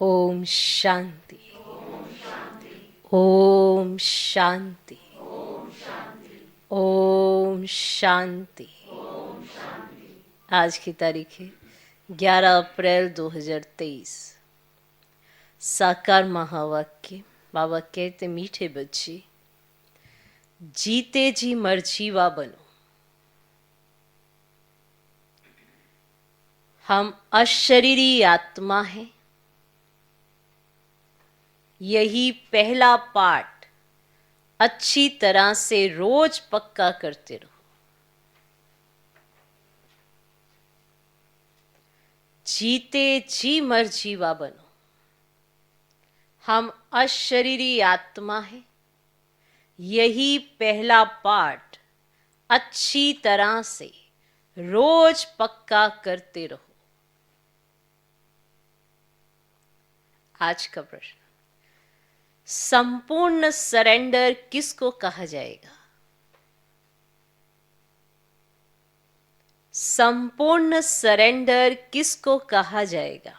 ओम शांति। ओम शांति। ओम शांति। आज की तारीख है 11 अप्रैल 2023। साकार महावाक्य। बाबा कहते मीठे बच्चे, जीते जी मरजीवा बनो। हम अशरीरी आत्मा हैं। यही पहला पाठ अच्छी तरह से रोज पक्का करते रहो। जीते जी मरजीवा बनो। हम अशरीरी आत्मा हैं। यही पहला पाठ अच्छी तरह से रोज पक्का करते रहो। आज का प्रश्न, संपूर्ण सरेंडर किसको कहा जाएगा? संपूर्ण सरेंडर किसको कहा जाएगा?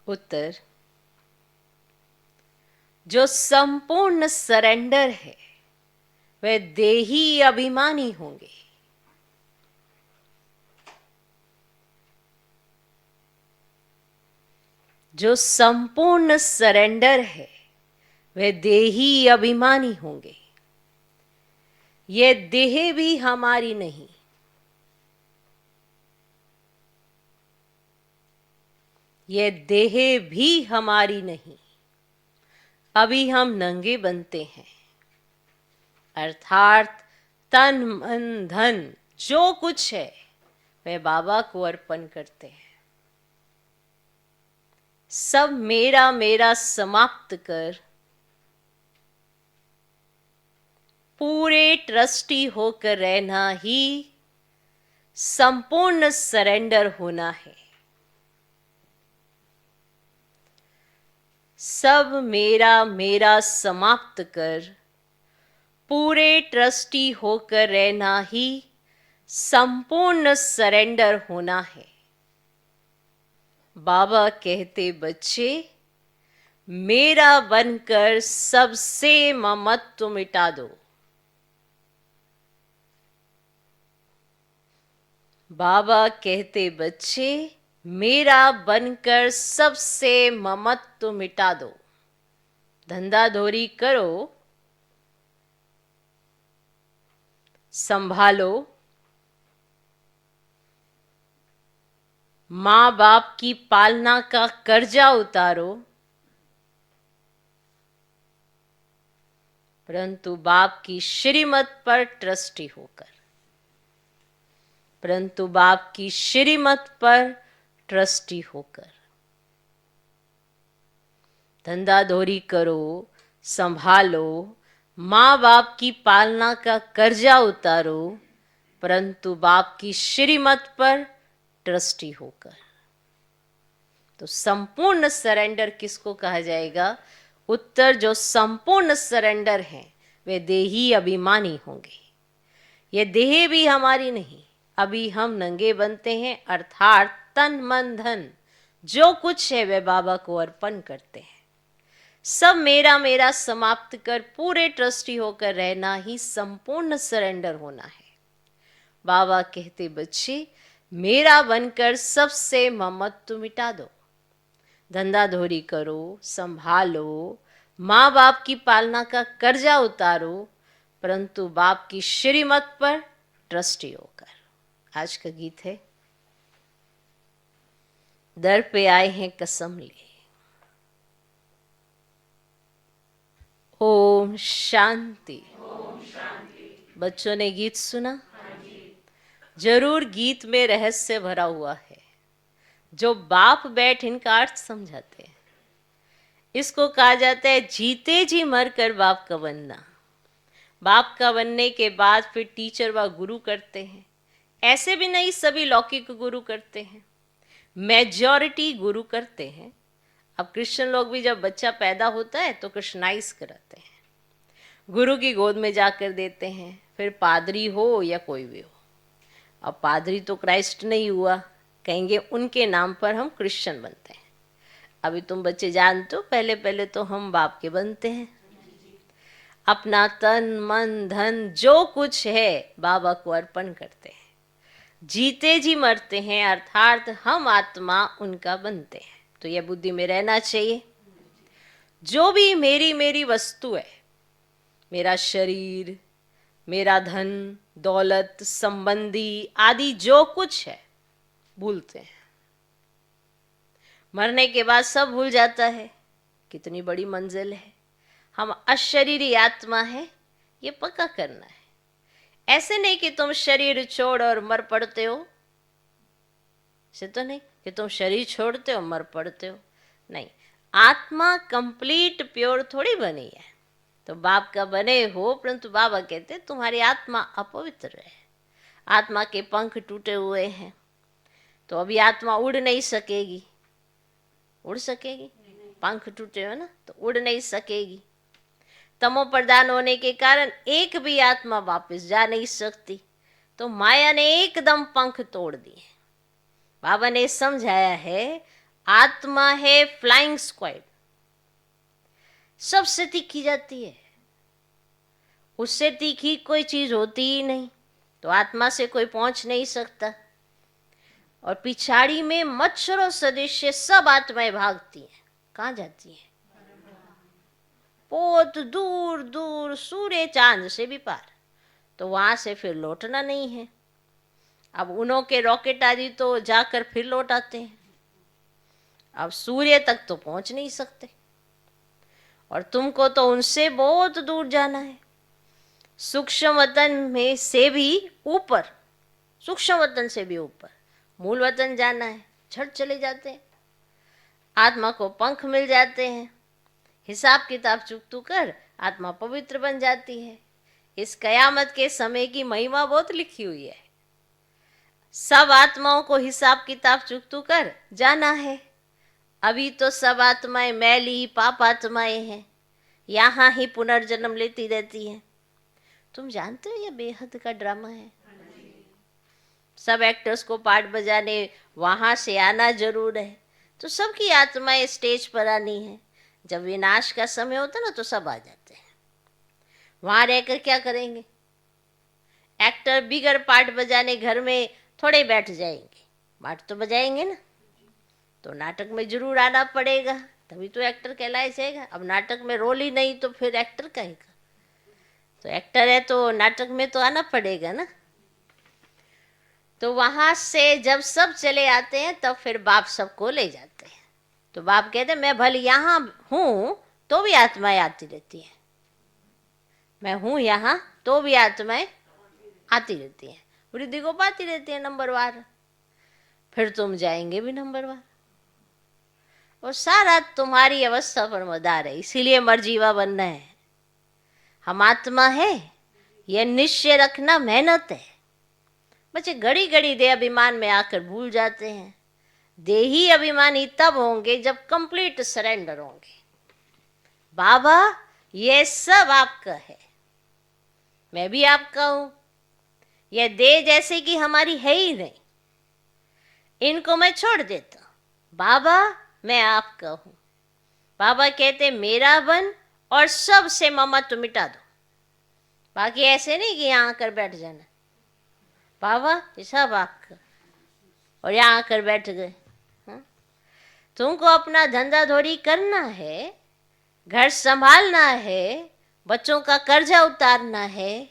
उत्तर, जो संपूर्ण सरेंडर है वे देही अभिमानी होंगे। जो संपूर्ण सरेंडर है वे देही अभिमानी होंगे। ये देह भी हमारी नहीं। ये देह भी हमारी नहीं। अभी हम नंगे बनते हैं, अर्थात तन मन धन जो कुछ है वह बाबा को अर्पण करते हैं। सब मेरा मेरा समाप्त कर पूरे ट्रस्टी होकर रहना ही संपूर्ण सरेंडर होना है। सब मेरा मेरा समाप्त कर पूरे ट्रस्टी होकर रहना ही संपूर्ण सरेंडर होना है। बाबा कहते बच्चे, मेरा बनकर सबसे ममत्व मिटा दो। बाबा कहते बच्चे, मेरा बनकर सबसे ममत्व मिटा दो। धंधाधोरी करो, संभालो, माँ बाप की पालना का कर्जा उतारो, परंतु बाप की श्रीमत पर ट्रस्टी होकर। परंतु बाप की श्रीमत पर ट्रस्टी होकर। धंधाधोरी करो, संभालो, माँ बाप की पालना का कर्जा उतारो, परंतु बाप की श्रीमत पर ट्रस्टी होकर। तो संपूर्ण सरेंडर किसको कहा जाएगा? उत्तर, जो संपूर्ण सरेंडर हैं वे देही अभिमानी होंगे। ये देह भी हमारी नहीं। अभी हम नंगे बनते हैं, अर्थात तन मन धन जो कुछ है वे बाबा को अर्पण करते हैं। सब मेरा मेरा समाप्त कर पूरे ट्रस्टी होकर रहना ही संपूर्ण सरेंडर होना है। बाबा कहते बच्चे, मेरा बनकर सबसे ममत्व मिटा दो। धंधाधोरी करो, संभालो, माँ बाप की पालना का कर्जा उतारो, परंतु बाप की श्रीमत पर ट्रस्टी होकर। आज का गीत है, दर पे आए हैं कसम ले। ओम शांति। बच्चों ने गीत सुना? जरूर गीत में रहस्य भरा हुआ है। जो बाप बैठ इनका अर्थ समझाते हैं। इसको कहा जाता है जीते जी मर कर बाप का बनना। बाप का बनने के बाद फिर टीचर व गुरु करते हैं। ऐसे भी नहीं सभी लौकिक गुरु करते हैं, मेजॉरिटी गुरु करते हैं। अब कृष्ण लोग भी जब बच्चा पैदा होता है तो कृष्णाइज कराते हैं, गुरु की गोद में जाकर देते हैं। फिर पादरी हो या कोई भी हो। अब पादरी तो क्राइस्ट नहीं हुआ, कहेंगे उनके नाम पर हम क्रिश्चियन बनते हैं। अभी तुम बच्चे जानते हो, पहले पहले तो हम बाप के बनते हैं, अपना तन मन धन जो कुछ है बाबा को अर्पण करते हैं, जीते जी मरते हैं, अर्थात हम आत्मा उनका बनते हैं। तो यह बुद्धि में रहना चाहिए, जो भी मेरी मेरी वस्तु है, मेरा शरीर, मेरा धन दौलत संबंधी आदि जो कुछ है, भूलते हैं। मरने के बाद सब भूल जाता है। कितनी बड़ी मंजिल है, हम अशरीरी आत्मा है, ये पक्का करना है। ऐसे नहीं कि तुम शरीर छोड़ और मर पड़ते हो, ऐसे तो नहीं कि तुम शरीर छोड़ते हो मर पड़ते हो, नहीं। आत्मा कंप्लीट प्योर थोड़ी बनी है। तो बाप का बने हो, परंतु बाबा कहते तुम्हारी आत्मा अपवित्र है, आत्मा के पंख टूटे हुए हैं, तो अभी आत्मा उड़ नहीं सकेगी। उड़ सकेगी? पंख टूटे हो ना, तो उड़ नहीं सकेगी। तमो प्रधान होने के कारण एक भी आत्मा वापस जा नहीं सकती। तो माया ने एकदम पंख तोड़ दिए। बाबा ने समझाया है, आत्मा है फ्लाइंग स्क्वाड, सबसे तीखी जाती है, उससे तीखी कोई चीज होती ही नहीं। तो आत्मा से कोई पहुंच नहीं सकता। और पिछाड़ी में मच्छरों सदृश सब आत्माएं भागती हैं। कहाँ जाती हैं? बहुत दूर दूर, सूर्य चांद से भी पार। तो वहां से फिर लौटना नहीं है। अब उन्हों के रॉकेट आदि तो जाकर फिर लौट आते हैं, अब सूर्य तक तो पहुंच नहीं सकते। और तुमको तो उनसे बहुत दूर जाना है, सूक्ष्म वतन में से भी ऊपर, सूक्ष्म वतन से भी ऊपर मूल वतन जाना है। झट चले जाते हैं, आत्मा को पंख मिल जाते हैं, हिसाब किताब चुकतू कर आत्मा पवित्र बन जाती है। इस कयामत के समय की महिमा बहुत लिखी हुई है। सब आत्माओं को हिसाब किताब चुकतू कर जाना है। अभी तो सब आत्माएं मैली पाप आत्माएं हैं, यहाँ ही पुनर्जन्म लेती रहती हैं। तुम जानते हो ये बेहद का ड्रामा है। सब एक्टर्स को पार्ट बजाने वहां से आना जरूर है। तो सबकी आत्माएं स्टेज पर आनी है। जब विनाश का समय होता ना तो सब आ जाते हैं। वहां रहकर क्या करेंगे? एक्टर बिगर पार्ट बजाने घर में थोड़े बैठ जाएंगे, पार्ट तो बजाएंगे ना। तो नाटक में जरूर आना पड़ेगा, तभी तो एक्टर कहलाया जाएगा। अब नाटक में रोल ही नहीं तो फिर एक्टर कहेगा। तो एक्टर है तो नाटक में तो आना पड़ेगा ना। तो वहां से जब सब चले आते हैं तब फिर बाप सबको ले जाते हैं। तो बाप कहते हैं मैं भले यहाँ हूं तो भी आत्माएं आती रहती हैं, मैं हूं यहाँ तो भी आत्माएं आती रहती हैं, वृद्धि को पाती रहती है नंबरवार। फिर तुम जाएंगे भी नंबरवार। और सारा तुम्हारी अवस्था पर मदार है, इसीलिए मरजीवा बनना है। हम आत्मा है, यह निश्चय रखना मेहनत है। बच्चे घड़ी घड़ी देह अभिमान में आकर भूल जाते हैं। देही अभिमानी तब होंगे जब कंप्लीट सरेंडर होंगे। बाबा ये सब आपका है, मैं भी आपका हूं। यह देह जैसे कि हमारी है ही नहीं, इनको मैं छोड़ देता हूं। बाबा मैं आपका हूं। बाबा कहते मेरा बन और सब से ममत्व मिटा दो। बाकी ऐसे नहीं कि यहाँ आकर बैठ जाना, बाबा ये सब आपका, और यहाँ आकर बैठ गए। तुमको अपना धंधा धोरी करना है, घर संभालना है, बच्चों का कर्जा उतारना है,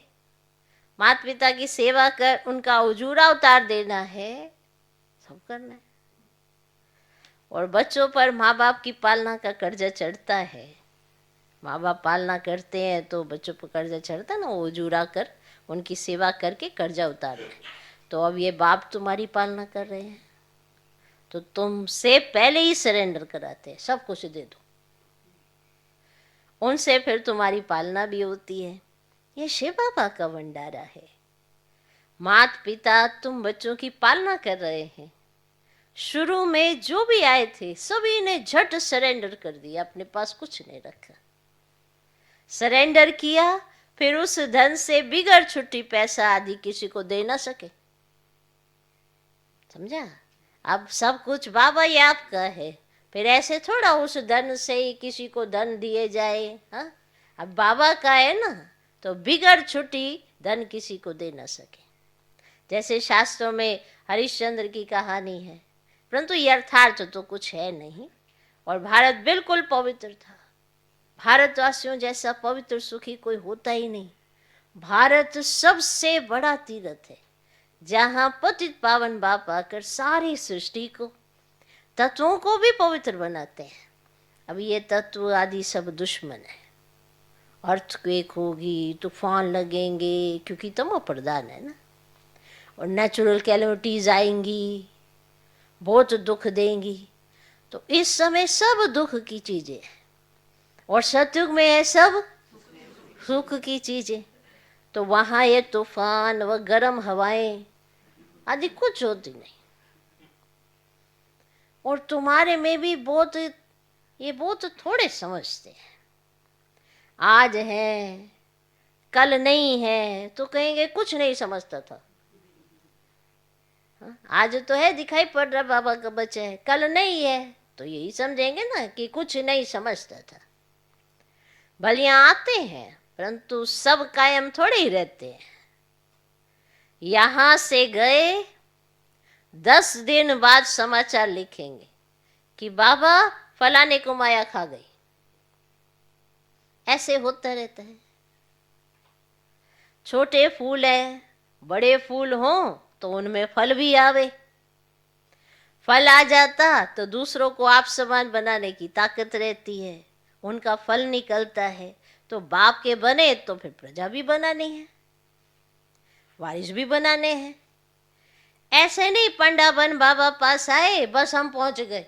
माता पिता की सेवा कर उनका उजूरा उतार देना है, सब करना है। और बच्चों पर माँ बाप की पालना का कर्जा चढ़ता है। माँ बाप पालना करते हैं तो बच्चों पर कर्जा चढ़ता ना, वो उजूरा कर उनकी सेवा करके कर्जा उतारो। तो अब ये बाप तुम्हारी पालना कर रहे हैं तो तुमसे पहले ही सरेंडर कराते हैं, सब कुछ दे दो, उनसे फिर तुम्हारी पालना भी होती है। ये शिव बाबा का भंडारा है। माता पिता तुम बच्चों की पालना कर रहे हैं। शुरू में जो भी आए थे सभी ने झट सरेंडर कर दिया, अपने पास कुछ नहीं रखा, सरेंडर किया। फिर उस धन से बिगड़ छुट्टी पैसा आदि किसी को दे ना सके, समझा? अब सब कुछ बाबा ही आपका है, फिर ऐसे थोड़ा उस धन से ही किसी को धन दिए जाए। हाँ, अब बाबा का है ना, तो बिगड़ छुट्टी धन किसी को दे न सके। जैसे शास्त्रों में हरिश्चंद्र की कहानी है, परंतु यथार्थ तो कुछ है नहीं, और भारत बिल्कुल पवित्र था। भारतवासियों जैसा पवित्र सुखी कोई होता ही नहीं। भारत सबसे बड़ा तीर्थ है, जहाँ पतित पावन बाप आकर सारी सृष्टि को, तत्वों को भी पवित्र बनाते हैं। अब ये तत्व आदि सब दुश्मन है। अर्थक्वेक होगी, तूफान लगेंगे, क्योंकि तमो प्रधान है ना, और नेचुरल कैलेमिटीज आएंगी, बहुत दुख देंगी। तो इस समय सब दुख की चीजें हैं, और सतयुग में है सब सुख की चीजें। तो वहाँ ये तूफान व गर्म हवाएं आदि कुछ होती नहीं। और तुम्हारे में भी बहुत थोड़े समझते हैं। आज है कल नहीं है तो कहेंगे कुछ नहीं समझता था। आज तो है, दिखाई पड़ रहा बाबा का बच्चा है, कल नहीं है तो यही समझेंगे ना कि कुछ नहीं समझता था। बलियां आते हैं, परंतु सब कायम थोड़े ही रहते हैं। यहां से गए 10 दिन बाद समाचार लिखेंगे कि बाबा फलाने को माया खा गई। ऐसे होता रहता है। छोटे फूल है, बड़े फूल हों तो उनमें फल भी आवे। फल आ जाता तो दूसरों को आप समान बनाने की ताकत रहती है, उनका फल निकलता है। तो बाप के बने तो फिर प्रजा भी बनानी है, वारिस भी बनाने हैं। ऐसे नहीं पंडा बन बाबा पास आए, बस हम पहुंच गए,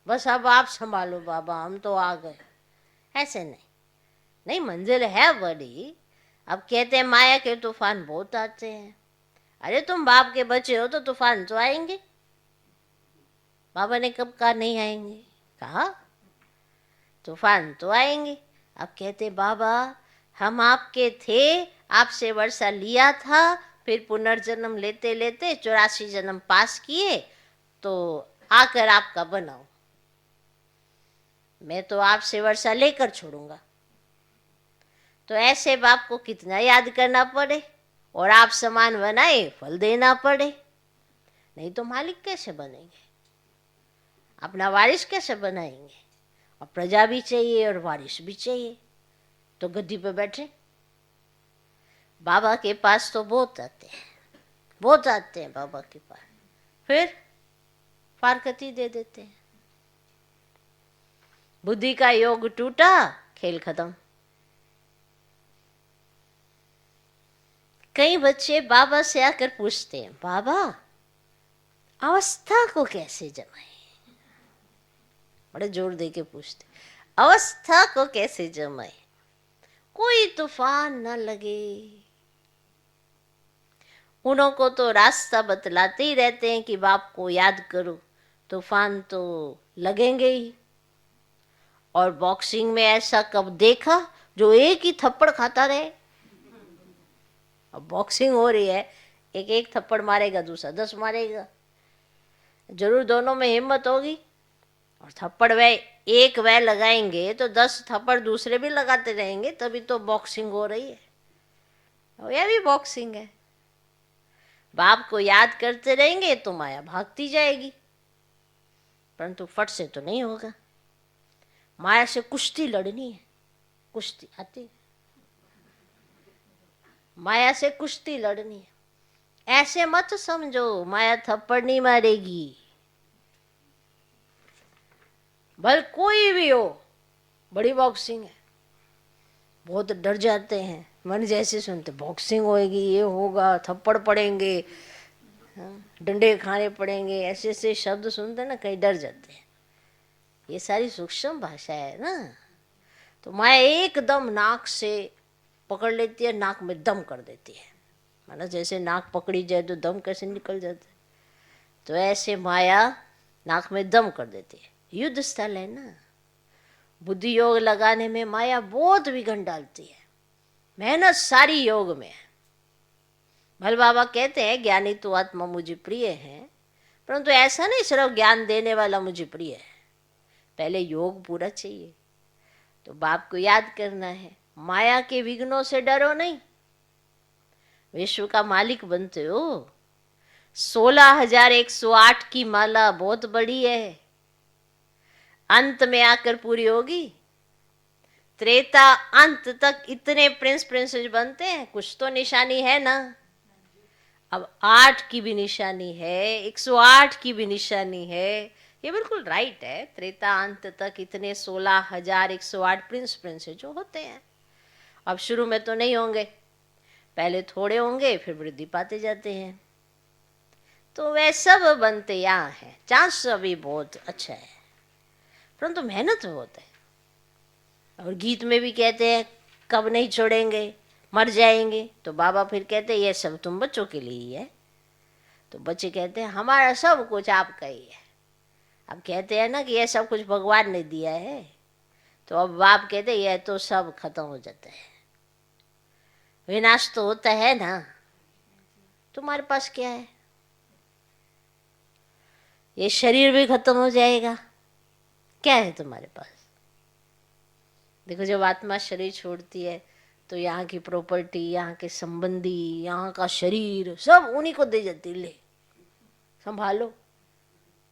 बस अब आप संभालो बाबा, हम तो आ गए। ऐसे नहीं, मंजिल है बड़ी। अब कहते हैं माया के तूफान बहुत आते हैं। अरे तुम बाप के बच्चे हो तो तूफान तो आएंगे। बाबा ने कब कहा नहीं आएंगे? कहा तूफान तो आएंगे। अब कहते बाबा हम आपके थे, आपसे वर्षा लिया था, फिर पुनर्जन्म लेते लेते 84 जन्म पास किए, तो आकर आपका बनाओ। मैं तो आपसे वर्षा लेकर छोड़ूंगा। तो ऐसे बाप को कितना याद करना पड़े, और आप समान बनाए फल देना पड़े। नहीं तो मालिक कैसे बनेंगे, अपना वारिस कैसे बनाएंगे? और प्रजा भी चाहिए और वारिस भी चाहिए, तो गद्दी पे बैठे। बाबा के पास तो बहुत आते हैं बाबा के पास, फिर फारकती दे देते हैं। बुद्धि का योग टूटा, खेल खत्म। कई बच्चे बाबा से आकर पूछते हैं, बाबा अवस्था को कैसे जमाए? बड़े जोर दे के पूछते, अवस्था को कैसे जमाए, कोई तूफान न लगे। उन्हों को तो रास्ता बतलाते ही रहते हैं कि बाप को याद करो, तूफान तो लगेंगे ही। और बॉक्सिंग में ऐसा कब देखा जो एक ही थप्पड़ खाता रहे? अब बॉक्सिंग हो रही है, एक एक थप्पड़ मारेगा, दूसरा 10 मारेगा, जरूर दोनों में हिम्मत होगी। और थप्पड़ वह लगाएंगे तो 10 थप्पड़ दूसरे भी लगाते रहेंगे, तभी तो बॉक्सिंग हो रही है। और यह भी बॉक्सिंग है। बाप को याद करते रहेंगे तो माया भागती जाएगी, परंतु फट से तो नहीं होगा। माया से कुश्ती लड़नी है, कुश्ती आती, माया से कुश्ती लड़नी है। ऐसे मत समझो माया थप्पड़ नहीं मारेगी, भले कोई भी हो। बड़ी बॉक्सिंग है, बहुत डर जाते हैं, मन जैसे सुनते बॉक्सिंग होएगी, ये होगा, थप्पड़ पड़ेंगे, डंडे खाने पड़ेंगे, ऐसे ऐसे शब्द सुनते ना, कहीं डर जाते हैं। ये सारी सूक्ष्म भाषा है ना। तो माया एकदम नाक से पकड़ लेती है, नाक में दम कर देती है। माना जैसे नाक पकड़ी जाए तो दम कैसे निकल जाता है, तो ऐसे माया नाक में दम कर देती है। युद्ध स्थल है ना। बुद्धि योग लगाने में माया बहुत विघन डालती है, मेहनत सारी योग में है। भल बाबा कहते हैं ज्ञानी तो आत्मा मुझे प्रिय है, परंतु ऐसा नहीं सिर्फ ज्ञान देने वाला मुझे प्रिय है, पहले योग पूरा चाहिए। तो बाप को याद करना है, माया के विघ्नों से डरो नहीं, विश्व का मालिक बनते हो। 16,108 की माला बहुत बड़ी है, अंत में आकर पूरी होगी। त्रेता अंत तक इतने प्रिंस प्रिंसेस बनते हैं, कुछ तो निशानी है ना। अब 8 की भी निशानी है, 108 की भी निशानी है, ये बिल्कुल राइट है। त्रेता अंत तक इतने 16,108 प्रिंस प्रिंसेस जो होते हैं। अब शुरू में तो नहीं होंगे, पहले थोड़े होंगे, फिर वृद्धि पाते जाते हैं। तो वे सब बनते यहाँ हैं। चांस अभी बहुत अच्छा है, परंतु मेहनत बहुत है। और गीत में भी कहते हैं कब नहीं छोड़ेंगे, मर जाएंगे। तो बाबा फिर कहते हैं ये सब तुम बच्चों के लिए ही है। तो बच्चे कहते हैं हमारा सब कुछ आपका ही है। अब कहते हैं ना कि ये सब कुछ भगवान ने दिया है, तो अब बाप कहते हैं ये तो सब खत्म हो जाता है, विनाश तो होता है ना। तुम्हारे पास क्या है? ये शरीर भी खत्म हो जाएगा, क्या है तुम्हारे पास? देखो जब आत्मा शरीर छोड़ती है तो यहाँ की प्रॉपर्टी, यहाँ के संबंधी, यहाँ का शरीर सब उन्हीं को दे जाती, ले संभालो,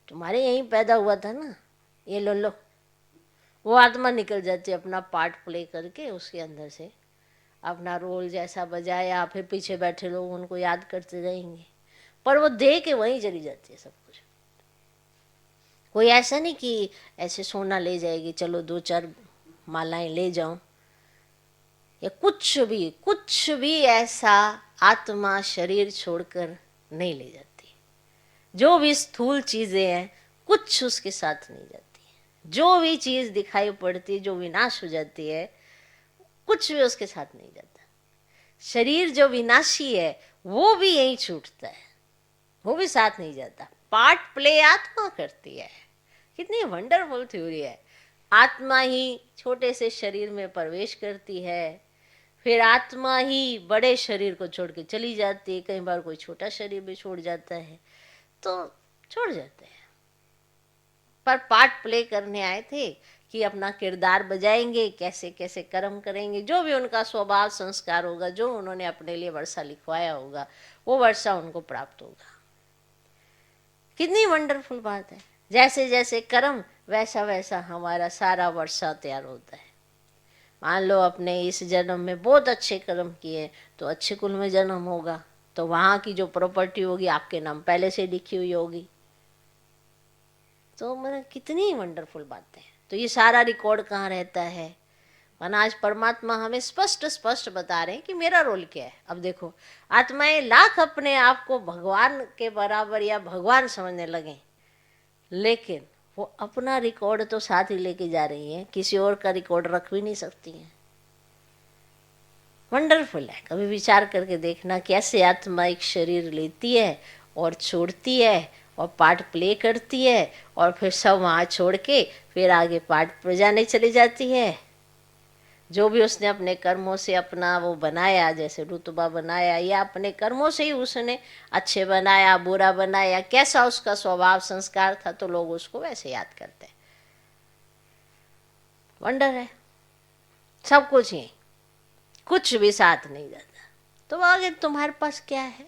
तुम्हारे यहीं पैदा हुआ था ना, ये लो लो। वो आत्मा निकल जाती है अपना पार्ट प्ले करके, उसके अंदर से अपना रोल जैसा बजाया, फिर पीछे बैठे लोग उनको याद करते रहेंगे, पर वो दे के वहीं चली जाती है सब कुछ। कोई ऐसा नहीं कि ऐसे सोना ले जाएगी, चलो 2-4 मालाएं ले जाऊं, या कुछ भी ऐसा आत्मा शरीर छोड़कर नहीं ले जाती। जो भी स्थूल चीजें हैं कुछ उसके साथ नहीं जाती है। जो भी चीज दिखाई पड़ती है, जो विनाश हो जाती है, कुछ भी उसके साथ नहीं जाता। शरीर जो विनाशी है वो भी यहीं छूटता है, वो भी साथ नहीं जाता। पार्ट प्ले आत्मा करती है। कितनी वंडरफुल थ्योरी है। आत्मा ही छोटे से शरीर में प्रवेश करती है, फिर आत्मा ही बड़े शरीर को छोड़ के चली जाती है। कई बार कोई छोटा शरीर भी छोड़ जाता है, तो छोड़ जाते हैं, पर पार्ट प्ले करने आए थे कि अपना किरदार बजाएंगे, कैसे कैसे कर्म करेंगे, जो भी उनका स्वभाव संस्कार होगा, जो उन्होंने अपने लिए वर्षा लिखवाया होगा, वो वर्षा उनको प्राप्त होगा। कितनी वंडरफुल बात है। जैसे जैसे कर्म वैसा वैसा हमारा सारा वर्षा तैयार होता है। मान लो अपने इस जन्म में बहुत अच्छे कर्म किए तो अच्छे कुल में जन्म होगा, तो वहाँ की जो प्रॉपर्टी होगी आपके नाम पहले से लिखी हुई होगी। तो मतलब कितनी वंडरफुल बातें हैं। तो ये सारा रिकॉर्ड कहाँ रहता है? वरना आज परमात्मा हमें स्पष्ट स्पष्ट बता रहे हैं कि मेरा रोल क्या है। अब देखो, आत्माएं लाख अपने आप को भगवान के बराबर या भगवान समझने लगे, लेकिन वो अपना रिकॉर्ड तो साथ ही लेके जा रही हैं, किसी और का रिकॉर्ड रख भी नहीं सकती हैं। वंडरफुल है। कभी विचार करके देखना कैसे आत्मा एक शरीर लेती है और छोड़ती है और पार्ट प्ले करती है, और फिर सब वहाँ छोड़ के फिर आगे पार्ट पर जाने चली जाती है। जो भी उसने अपने कर्मों से अपना वो बनाया, जैसे रुतबा बनाया, या अपने कर्मों से ही उसने अच्छे बनाया बुरा बनाया, कैसा उसका स्वभाव संस्कार था, तो लोग उसको वैसे याद करते हैं। वंडर है। सब कुछ ही, कुछ भी साथ नहीं जाता। तो आगे तुम्हारे पास क्या है?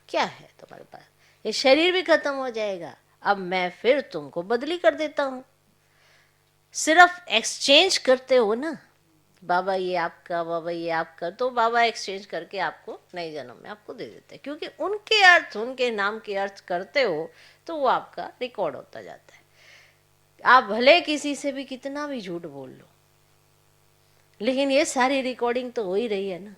क्या है तुम्हारे पास? ये शरीर भी खत्म हो जाएगा। अब मैं फिर तुमको बदली कर देता हूँ। सिर्फ एक्सचेंज करते हो ना, बाबा ये आपका, बाबा ये आपका, तो बाबा एक्सचेंज करके आपको नए जन्म में आपको दे देते हैं, क्योंकि उनके अर्थ, उनके नाम के अर्थ करते हो तो वो आपका रिकॉर्ड होता जाता है। आप भले किसी से भी कितना भी झूठ बोल लो, लेकिन ये सारी रिकॉर्डिंग तो हो ही रही है ना।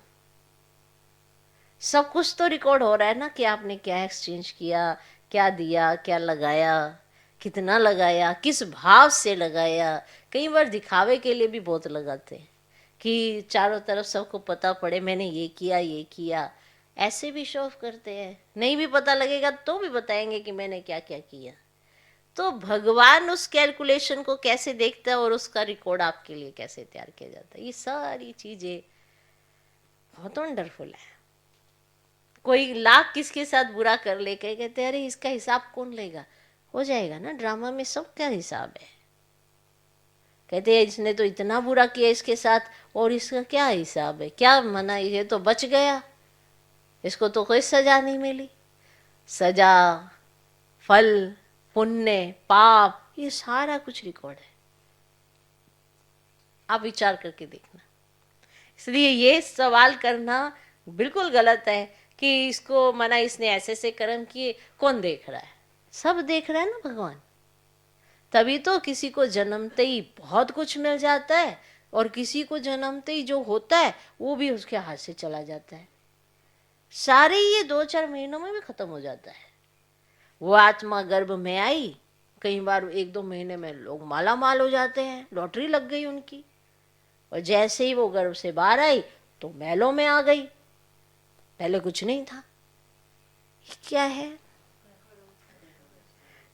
सब कुछ तो रिकॉर्ड हो रहा है ना कि आपने क्या एक्सचेंज किया, क्या दिया, क्या लगाया, कितना लगाया, किस भाव से लगाया। कई बार दिखावे के लिए भी बहुत लगाते हैं कि चारों तरफ सबको पता पड़े मैंने ये किया ये किया, ऐसे भी शो ऑफ करते हैं। नहीं भी पता लगेगा तो भी बताएंगे कि मैंने क्या क्या किया। तो भगवान उस कैलकुलेशन को कैसे देखता है और उसका रिकॉर्ड आपके लिए कैसे तैयार किया जाता है, ये सारी चीजें बहुत वंडरफुल है। कोई लाख किसके साथ बुरा कर ले के कहते अरे इसका हिसाब कौन लेगा, हो जाएगा ना, ड्रामा में सबका हिसाब है। कहते हैं इसने तो इतना बुरा किया इसके साथ और इसका क्या हिसाब है, क्या मना, ये तो बच गया, इसको तो कोई सजा नहीं मिली। सजा, फल, पुण्य, पाप, ये सारा कुछ रिकॉर्ड है, आप विचार करके देखना। इसलिए ये सवाल करना बिल्कुल गलत है कि इसको मना, इसने ऐसे ऐसे कर्म किए, कौन देख रहा है, सब देख रहा है ना भगवान। तभी तो किसी को जन्मते ही बहुत कुछ मिल जाता है और किसी को जन्मते ही जो होता है वो भी उसके हाथ से चला जाता है, सारे ये 2-4 महीनों में भी खत्म हो जाता है। वो आत्मा गर्भ में आई, कई बार 1-2 महीने में लोग माला माल हो जाते हैं, लॉटरी लग गई उनकी, और जैसे ही वो गर्भ से बाहर आई तो महलों में आ गई, पहले कुछ नहीं था। ये क्या है,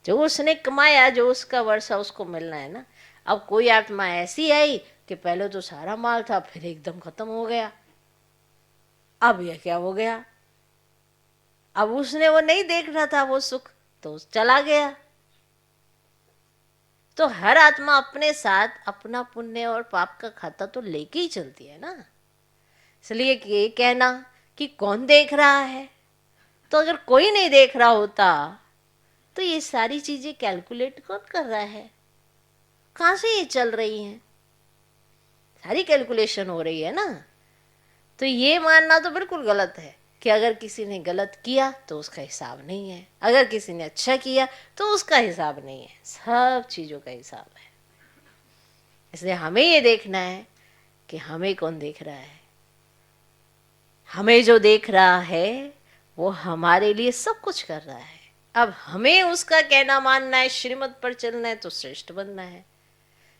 जो उसने कमाया, जो उसका वर्षा उसको मिलना है ना। अब कोई आत्मा ऐसी आई कि पहले तो सारा माल था, फिर एकदम खत्म हो गया, अब यह क्या हो गया, अब उसने वो नहीं देखना था वो सुख, तो चला गया। तो हर आत्मा अपने साथ अपना पुण्य और पाप का खाता तो लेके ही चलती है ना। इसलिए ये कहना कि कौन देख रहा है, तो अगर कोई नहीं देख रहा होता तो ये सारी चीजें कैलकुलेट कौन कर रहा है, कहाँ से ये चल रही हैं, सारी कैलकुलेशन हो रही है ना। तो ये मानना तो बिल्कुल गलत है कि अगर किसी ने गलत किया तो उसका हिसाब नहीं है, अगर किसी ने अच्छा किया तो उसका हिसाब नहीं है, सब चीजों का हिसाब है। इसलिए हमें ये देखना है कि हमें कौन देख रहा है। हमें जो देख रहा है वो हमारे लिए सब कुछ कर रहा है। अब हमें उसका कहना मानना है, श्रीमत पर चलना है तो श्रेष्ठ बनना है।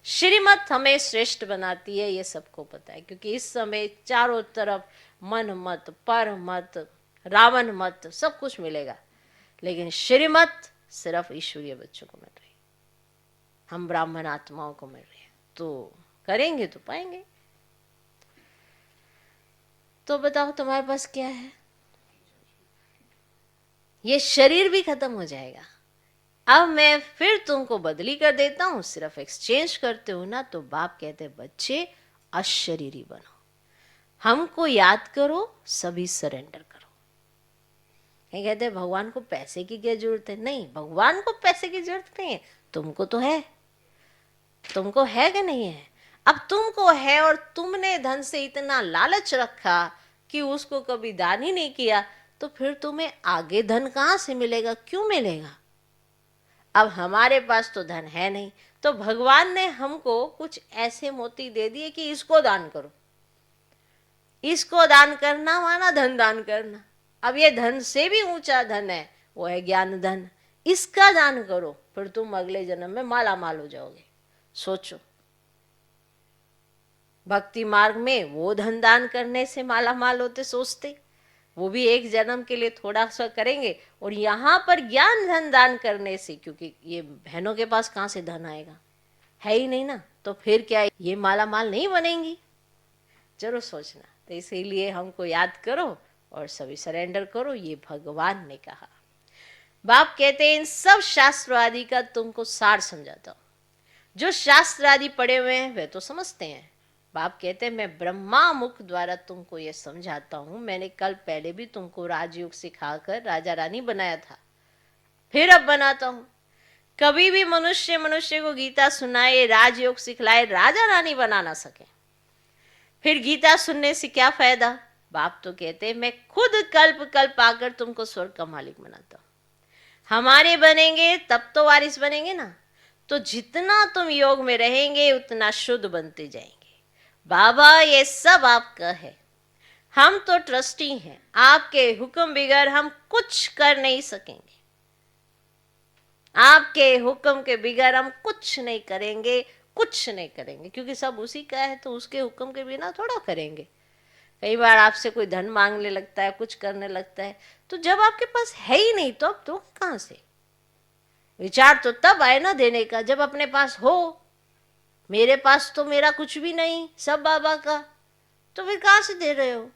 श्रीमत हमें श्रेष्ठ बनाती है, ये सबको पता है, क्योंकि इस समय चारों तरफ मन मत, पर मत, रावण मत, सब कुछ मिलेगा, लेकिन श्रीमत सिर्फ ईश्वरीय बच्चों को मिल रही, हम ब्राह्मण आत्माओं को मिल रही है। तो करेंगे तो पाएंगे। तो बताओ तुम्हारे पास क्या है, ये शरीर भी खत्म हो जाएगा। अब मैं फिर तुमको बदली कर देता हूं, सिर्फ एक्सचेंज करते हो ना। तो बाप कहते बच्चे अशरीरी बनो, हमको याद करो, सभी सरेंडर करो। ये कहते भगवान को पैसे की क्या जरूरत है, नहीं, भगवान को पैसे की जरूरत नहीं है, तुमको तो है, तुमको है कि नहीं है। अब तुमको है और तुमने धन से इतना लालच रखा कि उसको कभी दान ही नहीं किया, तो फिर तुम्हें आगे धन कहाँ से मिलेगा, क्यों मिलेगा। अब हमारे पास तो धन है नहीं, तो भगवान ने हमको कुछ ऐसे मोती दे दिए कि इसको दान करो। इसको दान करना माना धन दान करना। अब ये धन से भी ऊंचा धन है, वो है ज्ञान धन, इसका दान करो, फिर तुम अगले जन्म में माला माल हो जाओगे। सोचो, भक्ति मार्ग में वो धन दान करने से माला माल होते सोचते, वो भी एक जन्म के लिए थोड़ा सा करेंगे, और यहाँ पर ज्ञान धन दान करने से, क्योंकि ये बहनों के पास कहाँ से धन आएगा, है ही नहीं ना, तो फिर क्या ये माला माल नहीं बनेंगी। जरूर सोचना। तो इसीलिए हमको याद करो और सभी सरेंडर करो, ये भगवान ने कहा। बाप कहते हैं इन सब शास्त्र आदि का तुमको सार समझाता हूं। जो शास्त्र आदि पढ़े हुए हैं वे तो समझते हैं। बाप कहते हैं मैं ब्रह्मा मुख द्वारा तुमको ये समझाता हूं। मैंने कल पहले भी तुमको राजयोग सिखाकर राजा रानी बनाया था, फिर अब बनाता हूं। कभी भी मनुष्य को गीता सुनाए, राजयोग सिखलाए, राजा रानी बना ना सके, फिर गीता सुनने से क्या फायदा। बाप तो कहते हैं मैं खुद कल्प कल्प आकर तुमको स्वर्ग का मालिक बनाता हूं। हमारे बनेंगे तब तो वारिस बनेंगे ना। तो जितना तुम योग में रहेंगे उतना शुद्ध बनते जाएंगे। बाबा ये सब आपका है, हम तो ट्रस्टी हैं, आपके हुक्म बिगैर हम कुछ कर नहीं सकेंगे। आपके हुक्म के बिगैर हम कुछ नहीं करेंगे, कुछ नहीं करेंगे, क्योंकि सब उसी का है, तो उसके हुक्म के बिना थोड़ा करेंगे। कई बार आपसे कोई धन मांगने लगता है, कुछ करने लगता है, तो जब आपके पास है ही नहीं तो अब तो कहां से। विचार तो तब आए ना देने का जब अपने पास हो। मेरे पास तो मेरा कुछ भी नहीं, सब बाबा का, तो फिर कहां से दे रहे हो।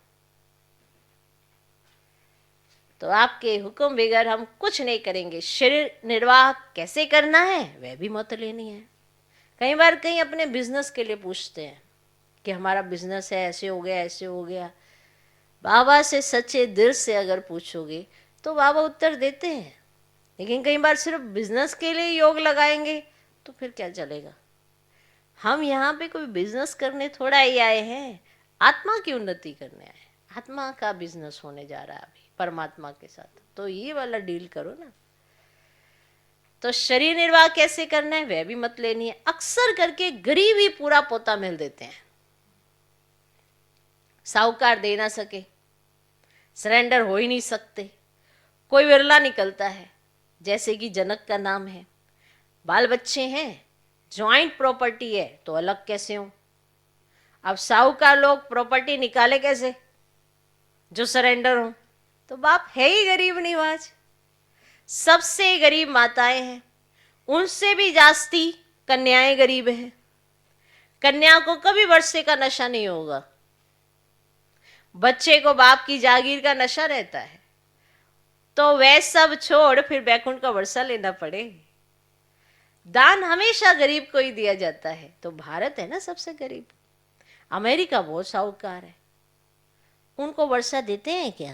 तो आपके हुक्म बगैर हम कुछ नहीं करेंगे। शरीर निर्वाह कैसे करना है वह भी मत लेनी है। कई बार कहीं अपने बिजनेस के लिए पूछते हैं कि हमारा बिजनेस है, ऐसे हो गया, ऐसे हो गया। बाबा से सच्चे दिल से अगर पूछोगे तो बाबा उत्तर देते हैं, लेकिन कई बार सिर्फ बिजनेस के लिए योग लगाएंगे तो फिर क्या चलेगा। हम यहाँ पे कोई बिजनेस करने थोड़ा ही आए हैं, आत्मा की उन्नति करने आए हैं। आत्मा का बिजनेस होने जा रहा है अभी परमात्मा के साथ, तो ये वाला डील करो ना। तो शरीर निर्वाह कैसे करना है वह भी मत लेनी है। अक्सर करके गरीब ही पूरा पोता मिल देते हैं। साहूकार दे ना सके, सरेंडर हो ही नहीं सकते, कोई विरला निकलता है। जैसे कि जनक का नाम है, बाल बच्चे हैं, ज्वाइंट प्रॉपर्टी है तो अलग कैसे हो। अब साहूकार लोग प्रॉपर्टी निकाले कैसे जो सरेंडर हो। तो बाप है ही गरीब निवाज। सबसे गरीब माताएं हैं, उनसे भी जास्ती कन्याएं गरीब हैं। कन्या को कभी वर्षे का नशा नहीं होगा, बच्चे को बाप की जागीर का नशा रहता है। तो वह सब छोड़ फिर बैकुंठ का वर्षा लेना पड़े। दान हमेशा गरीब को ही दिया जाता है। तो भारत है ना सबसे गरीब, अमेरिका बहुत साहूकार है, उनको वर्षा देते हैं क्या।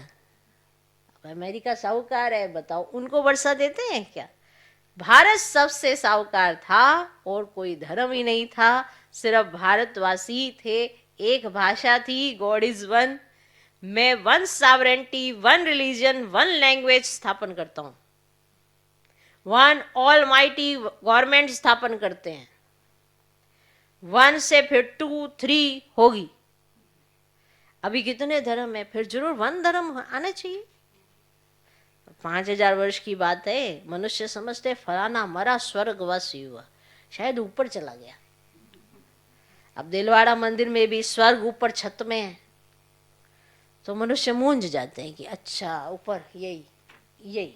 अब अमेरिका साहूकार है, बताओ उनको वर्षा देते हैं क्या। भारत सबसे साहूकार था और कोई धर्म ही नहीं था, सिर्फ भारतवासी थे। एक भाषा थी, गॉड इज वन। मैं one sovereignty, one religion, one language स्थापन करता हूं। वन ऑलमाइटी गवर्नमेंट स्थापन करते हैं। वन से फिर 2, 3 होगी। अभी कितने धर्म है, फिर जरूर वन धर्म आना चाहिए। 5000 वर्ष की बात है, मनुष्य समझते फलाना मरा स्वर्गवासी हुआ, शायद ऊपर चला गया। अब दिलवाड़ा मंदिर में भी स्वर्ग ऊपर छत में है, तो मनुष्य मूंझ जाते हैं कि अच्छा ऊपर यही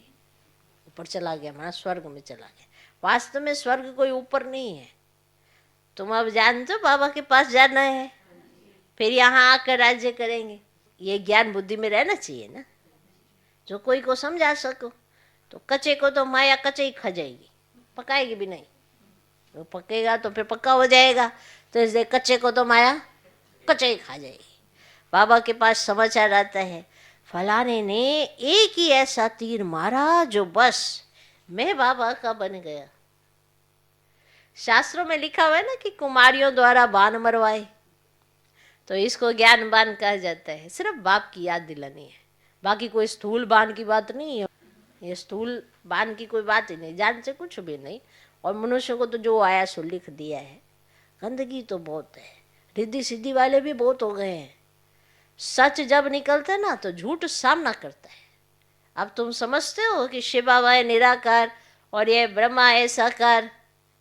ऊपर चला गया, हमारा स्वर्ग में चला गया। वास्तव में स्वर्ग कोई ऊपर नहीं है। तुम अब जानते हो बाबा के पास जाना है, फिर यहाँ आकर राज्य करेंगे। ये ज्ञान बुद्धि में रहना चाहिए ना, जो कोई को समझा सको। तो कच्चे को तो माया कच्चे ही खा जाएगी, पकाएगी भी नहीं। वो पकेगा तो फिर पक्का हो जाएगा, तो इसलिए कच्चे को तो माया कच्चे ही खा जाएगी। बाबा के पास समाचार आता है, फलाने ने एक ही ऐसा तीर मारा जो बस मैं बाबा का बन गया। शास्त्रों में लिखा हुआ है ना कि कुमारियों द्वारा बाण मरवाए, तो इसको ज्ञान बाण कहा जाता है। सिर्फ बाप की याद दिलानी है, बाकी कोई स्थूल बाण की बात नहीं है। ये स्थूल बाण की कोई बात ही नहीं, जान से कुछ भी नहीं। और मनुष्य को तो जो आया सो लिख दिया है। गंदगी तो बहुत है, रिद्धि सिद्धि वाले भी बहुत हो गए हैं। सच जब निकलता है ना तो झूठ सामना करता है। अब तुम समझते हो कि शिव बाबा है निराकार और ये ब्रह्मा है साकार,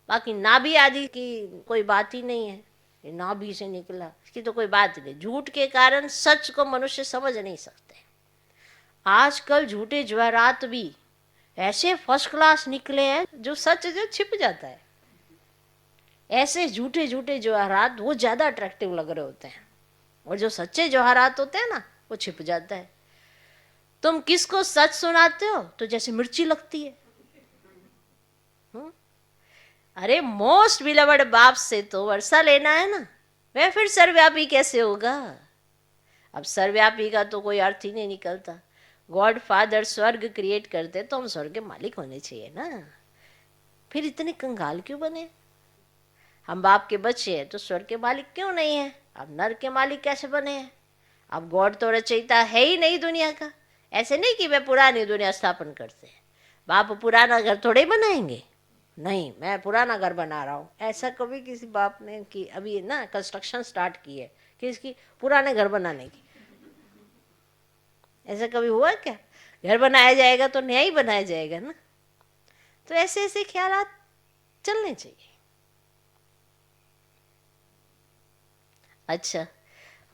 बाकी नाभि आदि की कोई बात ही नहीं है। ये नाभि से निकला, इसकी तो कोई बात नहीं। झूठ के कारण सच को मनुष्य समझ नहीं सकते। आजकल झूठे ज्वारात भी ऐसे फर्स्ट क्लास निकले हैं जो सच जो छिप जाता है। ऐसे झूठे झूठे ज्वारात वो ज़्यादा अट्रैक्टिव लग रहे होते हैं, और जो सच्चे ज्वारात होते हैं ना वो छिप जाता है। तुम किसको सच सुनाते हो तो जैसे मिर्ची लगती है। अरे मोस्ट बिलवड बाप से तो वर्षा लेना है ना, वह फिर सर्वव्यापी कैसे होगा। अब सर्वव्यापी का तो कोई अर्थ ही नहीं निकलता। गॉड फादर स्वर्ग क्रिएट करते तो हम स्वर्ग के मालिक होने चाहिए ना, फिर इतने कंगाल क्यों बने। हम बाप के बच्चे हैं तो स्वर्ग के मालिक क्यों नहीं है। अब नर के मालिक कैसे बने हैं। अब गॉड तो रचयिता है ही नहीं दुनिया का। ऐसे नहीं कि वे पुरानी दुनिया स्थापन करते हैं। बाप पुराना घर थोड़े बनाएंगे, नहीं मैं पुराना घर बना रहा हूँ, ऐसा कभी किसी बाप ने कि अभी ना कंस्ट्रक्शन स्टार्ट की है कि इसकी पुराने घर बनाने की, ऐसा कभी हुआ क्या। घर बनाया जाएगा तो नया ही बनाया जाएगा ना। तो ऐसे ऐसे ख्याल चलने चाहिए। अच्छा,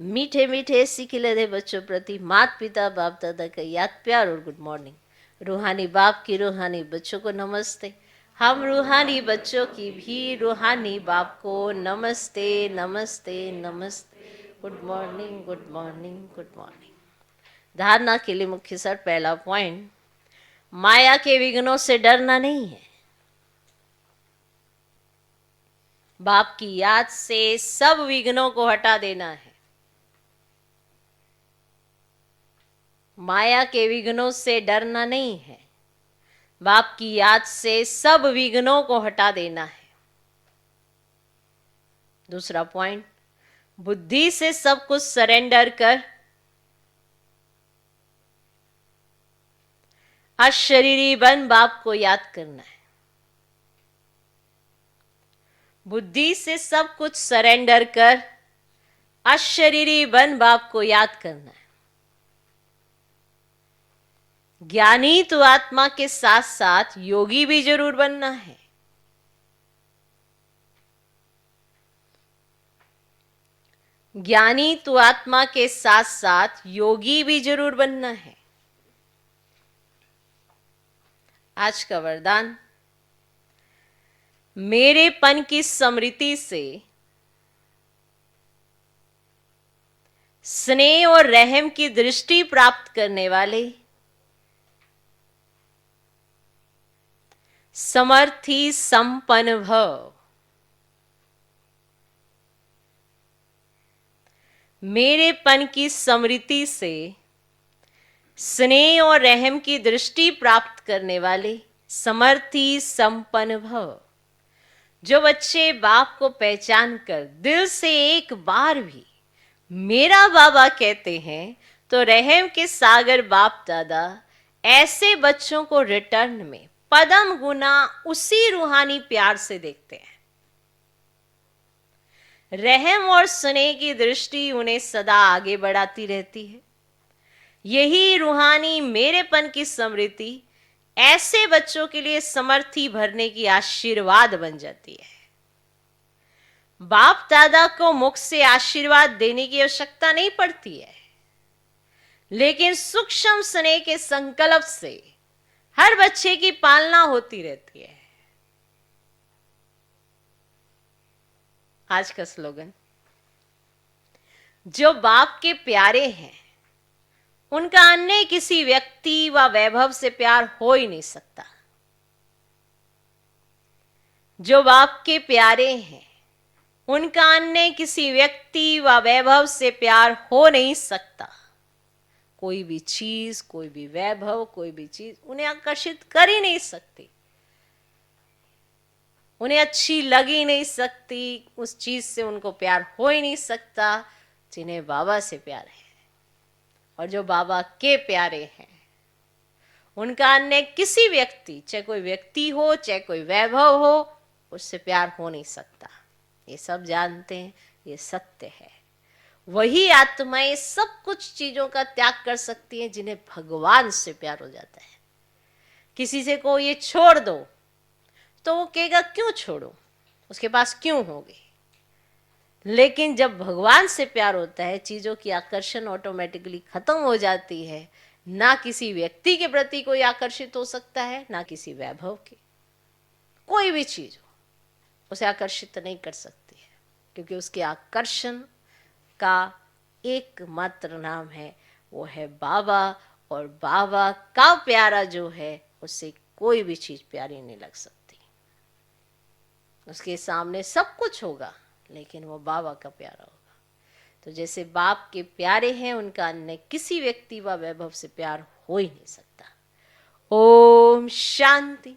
मीठे मीठे सिखिले दे बच्चों प्रति माता पिता बाप दादा का याद प्यार और गुड मॉर्निंग। रूहानी बाप की रूहानी बच्चों को नमस्ते। हम रूहानी बच्चों की भी रूहानी बाप को नमस्ते नमस्ते नमस्ते। Good morning good morning good morning. धारणा के लिए मुख्य सर पहला पॉइंट, माया के विघ्नों से डरना नहीं है। बाप की याद से सब विघ्नों को हटा देना है। माया के विघ्नों से डरना नहीं है, बाप की याद से सब विघ्नों को हटा देना है। दूसरा पॉइंट, बुद्धि से सब कुछ सरेंडर कर अशरीरी बन बाप को याद करना है। बुद्धि से सब कुछ सरेंडर कर अशरीरी बन बाप को याद करना है। ज्ञानी तो आत्मा के साथ साथ योगी भी जरूर बनना है। ज्ञानी तो आत्मा के साथ साथ योगी भी जरूर बनना है। आज का वरदान, मेरेपन की स्मृति से स्नेह और रहम की दृष्टि प्राप्त करने वाले समर्थी संपन्न भव। मेरेपन की स्मृति से स्नेह और रहम की दृष्टि प्राप्त करने वाले समर्थी संपन्न भव। जो बच्चे बाप को पहचान कर दिल से एक बार भी मेरा बाबा कहते हैं, तो रहम के सागर बाप दादा ऐसे बच्चों को रिटर्न में पदम गुना उसी रूहानी प्यार से देखते हैं। रहम और स्नेह की दृष्टि उन्हें सदा आगे बढ़ाती रहती है। यही रूहानी मेरेपन की स्मृति ऐसे बच्चों के लिए समर्थी भरने की आशीर्वाद बन जाती है। बाप दादा को मुख से आशीर्वाद देने की आवश्यकता नहीं पड़ती है, लेकिन सूक्ष्म स्नेह के संकल्प से हर बच्चे की पालना होती रहती है। आज का स्लोगन, जो बाप के प्यारे हैं उनका अन्य किसी व्यक्ति व वैभव से प्यार हो ही नहीं सकता। जो बाप के प्यारे हैं उनका अन्य किसी व्यक्ति व वैभव से प्यार हो नहीं सकता। कोई भी चीज, कोई भी वैभव, कोई भी चीज उन्हें आकर्षित कर ही नहीं सकती, उन्हें अच्छी लग ही नहीं सकती। उस चीज से उनको प्यार हो ही नहीं सकता जिन्हें बाबा से प्यार है। और जो बाबा के प्यारे हैं उनका अन्य किसी व्यक्ति, चाहे कोई व्यक्ति हो चाहे कोई वैभव हो, उससे प्यार हो नहीं सकता। ये सब जानते हैं, ये सत्य है। वही आत्माएं सब कुछ चीजों का त्याग कर सकती हैं जिन्हें भगवान से प्यार हो जाता है। किसी से को ये छोड़ दो तो वो कहेगा क्यों छोड़ो, उसके पास क्यों होगी। लेकिन जब भगवान से प्यार होता है, चीजों की आकर्षण ऑटोमेटिकली खत्म हो जाती है। ना किसी व्यक्ति के प्रति कोई आकर्षित हो सकता है, ना किसी वैभव के। कोई भी चीज हो उसे आकर्षित नहीं कर सकती है, क्योंकि उसके आकर्षण का एकमात्र नाम है, वो है बाबा। और बाबा का प्यारा जो है, उससे कोई भी चीज प्यारी नहीं लग सकती। उसके सामने सब कुछ होगा, लेकिन वो बाबा का प्यारा होगा। तो जैसे बाप के प्यारे हैं, उनका अन्य किसी व्यक्ति व वैभव से प्यार हो ही नहीं सकता। ओम शांति।